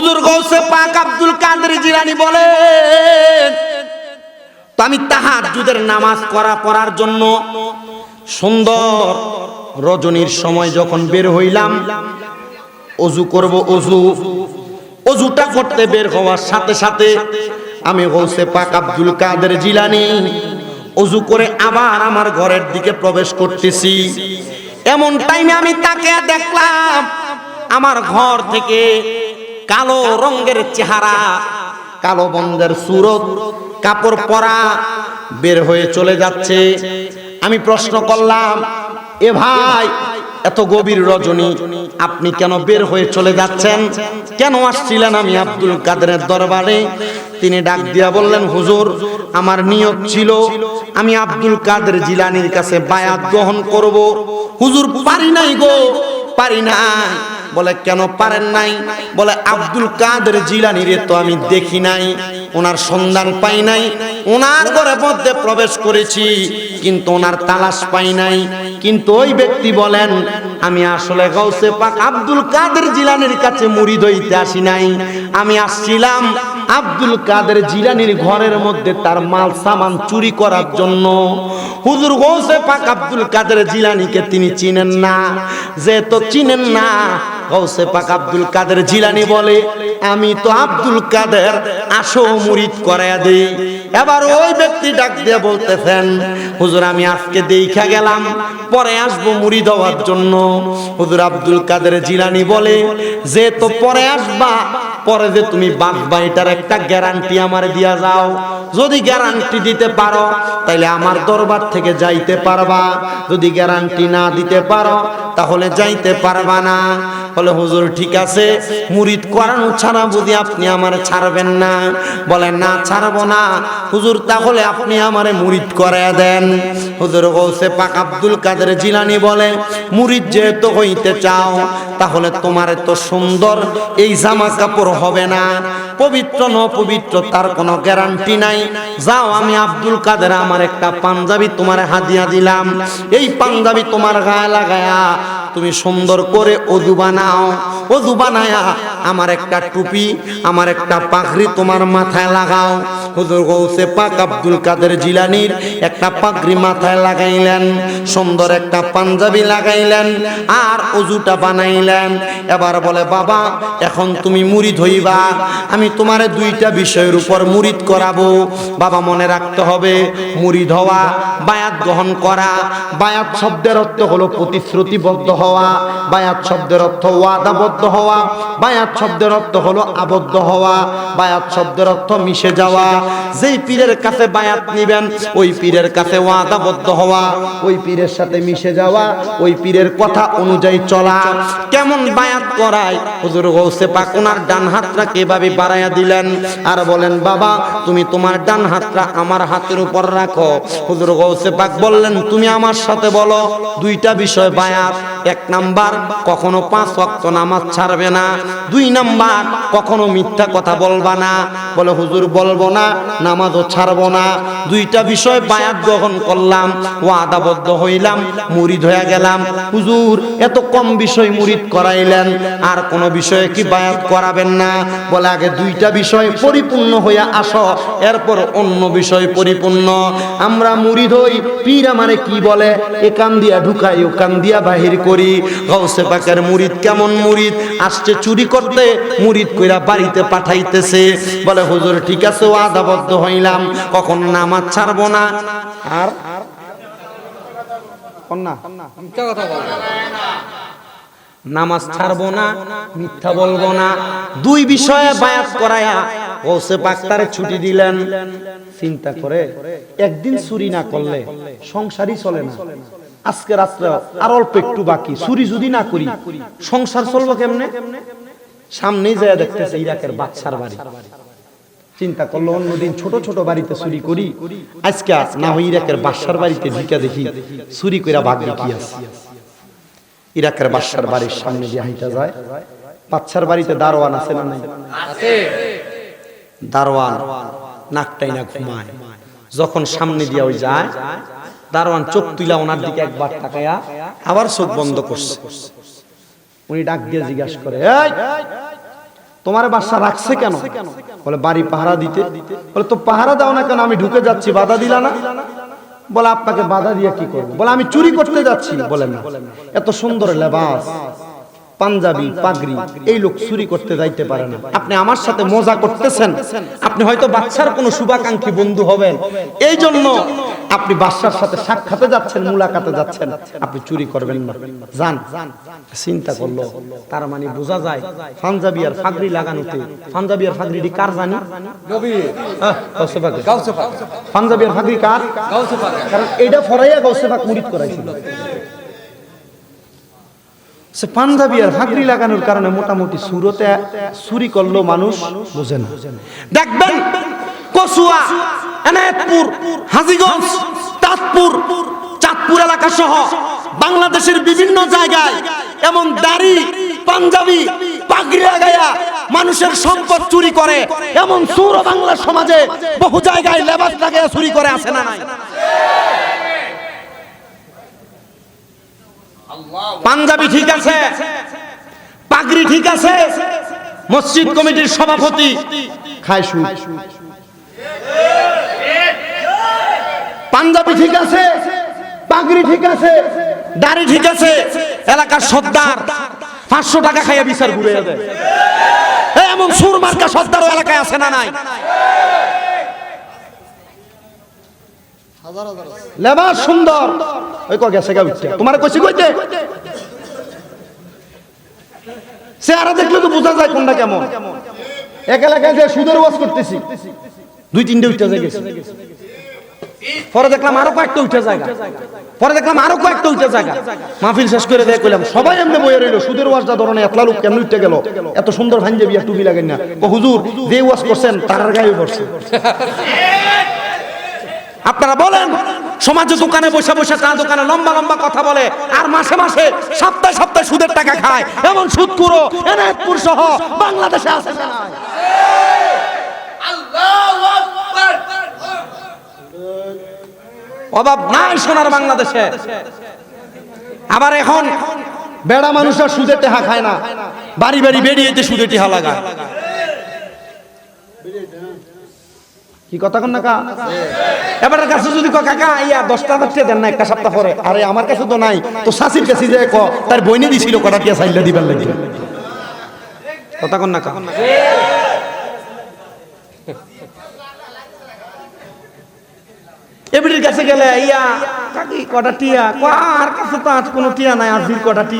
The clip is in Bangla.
হুজুর গৌসে পাক আব্দুল কাদের জিলানী বলেন, তো আমি তাহাজ্জুদের নামাজ পড়ার জন্য সুন্দর রজনীর সময় যখন বের হইলাম, ওযু করব, অজুটা করতে বের হওয়ার সাথে সাথে আমি গৌসে পাক আব্দুল কাদের জিলানী ওযু করে আবার আমার ঘরের দিকে প্রবেশ করতেছি। এমন টাইমে আমি তাকে দেখলাম আমার ঘর থেকে কালো রঙের চেহারা, কালো বন্ধের সুরত, কাপড় পরা বের হয়ে চলে যাচ্ছে। আমি প্রশ্ন করলাম, এ ভাই, এত গভীর রজনী আপনি কেন বের হয়ে চলে যাচ্ছেন? কেন আসছিলেন আমি আব্দুল কাদেরের দরবারে? তিনি ডাক দিয়া বললেন, হুজুর, আমার নিয়ত ছিল আমি আব্দুল কাদের জিলানীর কাছে বায়াত গ্রহণ করব। হুজুর, পারি নাই গো, পারি নাই। বলে, কেন পারেন নাই? বলে, আব্দুল কাদের জিলানীরে তো আমি দেখি নাই, ওনার সন্ধান পাই নাই। ওনার ঘরের মধ্যে প্রবেশ করেছি কিন্তু ওনার তালাশ পাই নাই। কিন্তু ওই ব্যক্তি বলেন, আমি আসলে গৌসে পাক আব্দুল কাদের জিলানীর কাছে মুরিদ হইতে আসি নাই, আমি আসছিলাম আব্দুল কাদের জিলানীর ঘরের মধ্যে তার মাল সামান চুরি করার জন্য। হুজুর গৌসে পাক আব্দুল কাদের জিলানীকে তিনি চিনেন না, যেহেতু চিনেন না, গৌসে পাক আব্দুল কাদের জিলানী বলে, আমি তো আব্দুল কাদের, আসো মুরিদ করায়া দেই। এবার ওই ব্যক্তি ডাক দিয়ে বলতেছেন, হুজুর, আমি আজকে দেখা গেলাম, পরে আসবো মুরিদ হওয়ার জন্য। হুজুর আব্দুল কাদের জিলানী বলে, যে তো পরে আসবা, পরে যে তুমি বাঁচবা এটার একটা গ্যারান্টি আমারে দিয়া যাও। যদি গ্যারান্টি দিতে পারো তাহলে আমার দরবার থেকে যাইতে পারবা, যদি গ্যারান্টি না দিতে পারো তাহলে যাইতে পারবা না। বলে, হুজুর ঠিক আছে, মুরিদ করানো ছাড়া বুঝি আপনি আমারে ছাড়বেন না? বলে, না, ছাড়বো না। হুজুর, তাহলে আপনি আমারে মুরিদ করায়া দেন। হুজুর গৌসে পাক আব্দুল কাদের জিলানী বলে, মুরিদ যেহেতু হইতে চাও তাহলে তোমার তো সুন্দর এই জামা কাপড় হবে না, পবিত্র ন পবিত্র তার কোনো গ্যারান্টি নাই। যাও, আমি আব্দুল কাদের আমার একটা পাঞ্জাবি তোমার হাদিয়া দিলাম, এই পাঞ্জাবি তোমার গায়ে লাগায়া তুমি সুন্দর করে ওযু বানাও, ওযু বানায়া আমার একটা টুপি, আমার একটা পাগড়ি তোমার মাথায় লাগাও। হুজুর গৌসে পাক আব্দুল কাদের জিলানীর একটা পাগড়ি মাথায় লাগাইলেন, সুন্দর একটা পাঞ্জাবি লাগাইলেন, আর ওযুটা বানাইলেন। এবার বলে, বাবা, এখন তুমি মুরিদ হইবা, আমি তোমারে দুইটা বিষয়ের উপর মুরিদ করাবো। বাবা, মনে রাখতে হবে, মুরিদ হওয়া, বায়াত গ্রহণ করা। বায়াত শব্দের অর্থ হলো প্রতিশ্রুতিবদ্ধ হওয়া, বায়াত শব্দের অর্থ ওয়াদাবদ্ধ হওয়া, বায়াত শব্দের অর্থ হলো আবদ্ধ হওয়া, বায়াত শব্দের অর্থ মিশে যাওয়া। যেই পীরের কাছে বায়াত নিবেন ওই পীরের কাছে ওয়াদাবদ্ধ হওয়া, ওই পীরের সাথে মিশে যাওয়া, ওই পীরের কথা অনুযায়ী চলা। কেমন বায়াত করায়? হুজুর গৌসে পাক ওনার ডান হাতটা কিভাবে বাড়াইয়া দিলেন আর বলেন, বাবা, তুমি তোমার ডান হাতটা আমার হাতের উপর রাখো। হুজুর গৌসে পাক বললেন, তুমি আমার সাথে বলো দুইটা বিষয় বায়াত। এক নাম্বার, কখনো 5 ওয়াক্ত নামাজ ছাড়বে না। 2 নাম্বার, কখনো মিথ্যা কথা বলবা না। বলে, হুজুর, বলবো না, নামাজও ছাড়বো না। দুইটা বিষয় বায়াত গ্রহণ করলাম, ওয়াদাবদ্ধ হইলাম, মুরিদ হয়ে গেলাম। হুজুর, এত কম বিষয় মুরিদ করাইলেন, আর কোন বিষয়ে কি বায়াত করাবেন না? বলে, আগে দুইটা বিষয় পরিপূর্ণ হইয়া আসো, এরপর অন্য বিষয় পরিপূর্ণ। আমরা মুরিদ হই, পীর আমারে কি বলে, এ কান দিয়া ঢুকাই, ও কান দিয়া বাহির করি। গৌসে পাকের মুরিদ কেমন মুরিদ? আসছে চুরি করতে, মুরিদ কইরা বাড়িতে পাঠাইতেছে। বলে, হুজুর ঠিক আছে, ওয়াদাবদ্ধ হইলাম, কখন নামাজ ছাড়বো না, আর নামাজ ছাড়বো না, মিথ্যা বলবো না। 2 বিষয়ে বায়াত করায়া গৌসে পাক তারে ছুটি দিলেন। চিন্তা করে, একদিন চুরি না করলে সংসারই চলে না। আজকে রাত্রে আর অল্প একটু বাকি, চুরি যদি না করি সংসার চলবো কেমনে? সামনেই যায় দেখতেছে ইরাকের বাদশার বাড়ি। চিন্তা করলো, অন্যদিন ছোট ছোট বাড়িতে চুরি করি, আজকে না হয় ইরাকের বাদশার বাড়িতে ঢুকে দেখি চুরি কইরা ভাগ্য কি আছে। ইরাকের বাদশার বাড়ির সামনে দিয়ে হাইটা যায়। বাদশার বাড়িতে দারোয়ান আছে না নাই? আছে। দারোয়ান নাকটাই না ঘুমায়। যখন সামনে দিয়ে ওই যায়, দারোয়ান চোখ তুইলা ওনার দিকে একবার তাকায়া আবার চোখ বন্ধ করছে। উনি ডাক দিয়ে জিজ্ঞাসা করে, এই তোমার বাসা রাখছে কেন? বলে বাড়ি পাহারা দিতে। বলে তো পাহারা দাও না কেন? আমি ঢুকে যাচ্ছি, বাধা দিলা না? বলে আপনাকে বাধা দিয়ে কি করবো? বলে আমি চুরি করতে যাচ্ছি। বলে না, এত সুন্দর লেবাস, পাঞ্জাবি, পাগড়ি, এই লোক চুরি করতে যাইতে পারে না। আপনি আমার সাথে মজা করতেছেন, আপনি হয়তো বাচ্চার কোনো শুভাকাঙ্ক্ষী বন্ধু হবেন, এই জন্য আপনি বাচ্চার সাথে সাক্ষাতে যাচ্ছেন, মুলাকাতে যাচ্ছেন, আপনি চুরি করবেন না, যান। চিন্তা করলো, তার মানে বোঝা যায় পাঞ্জাবি আর পাগড়ি লাগানোতে, পাঞ্জাবি আর পাগড়িটি কার জানি? পাঞ্জাবি আর পাগড়ি কার? কারণ এইটা ফরাইয়া গাউসে পাক মুরিদ করাইছিল। সে পাঞ্জাবি আর পাগড়ি লাগানোর কারণে মোটামুটি সুরতে চুরি করলো মানুষ বোঝে না। দেখবেন কসুয়া, এনায়েতপুর, হাজীগঞ্জ, চাঁদপুর এলাকা সহ বাংলাদেশের বিভিন্ন জায়গায় এমন দাড়ি, পাঞ্জাবি, পাগড়ি লাগায়া মানুষের সম্পদ চুরি করে এমন চোর বাংলা সমাজে বহু জায়গায় লেবাস লাগায়া চুরি করে, আছে না নাই? পাঞ্জাবি ঠিক আছে, পাগড়ি ঠিক আছে, মসজিদ কমিটির সভাপতি খায় সুদ। পাঞ্জাবি ঠিক আছে, পাগড়ি ঠিক আছে, দাড়ি ঠিক আছে, এলাকার সর্দার 500 টাকা খাইয়া বিচার ঘুরে দেয়। এমন সুর মার্কা সর্দারও এলাকায় আছে না নাই? লেবাস সুন্দর, ওই কো গেছে গা উঠতে, তোমার কইছি কইতে চেহারা দেখলে তো বোঝা যায় কোনটা কেমন। এক এলাকায় যে সুদের ওয়াজ করতেছি, 2-3টে উঠতে যায় গেছে, পরে দেখলাম আরো কয়েকটা উঠে জায়গা, পরে দেখলাম আরো কয়েকটা উঠে জায়গা। মাহফিল শেষ করে দিয়ে কইলাম সবাই এমনি বইয়ে রইল, সুদের ওয়াজটা ধরনে এতলা লোক কেন উঠতে গেল? এত সুন্দর পাঞ্জাবি আর টুপি লাগেন না? ও হুজুর, যে ওয়াজ করছেন তার গায়ে পড়ছে। আপনারা বলেন, সমাজে দোকানে বসে বসে চা দোকানে লম্বা লম্বা কথা বলে, আর মাসে মাসে সপ্তাহে সপ্তাহে সুদের টাকা খায়, এমন সুদখোর এনায়েতপুর সহ বাংলাদেশে আছে না? আল্লাহু আকবার। অভাব নাই সোনার বাংলাদেশে। আবার এখন বেড়া মানুষরা সুদের টাকা খায় না, বাড়ি বাড়ি বেরিয়েতে সুদের টাকা লাগায়। কি কথা কন না কা? এবার কাছে যদি ক কাকা ইয়া 10,000 টাকা দেন না একটা সপ্তাহ পরে, আরে আমার কাছে তো নাই, তো শাশির কাছে যে ক তার বইনে দিছিল কটা টিয়া চাইলে দিবার লাগি। কথা কন না কা? এবিটির কাছে গেলে ইয়া কাকি কটা টিয়া, আর কাছে তো আজ কোনো টিয়া নাই, আজির কটা টিয়া।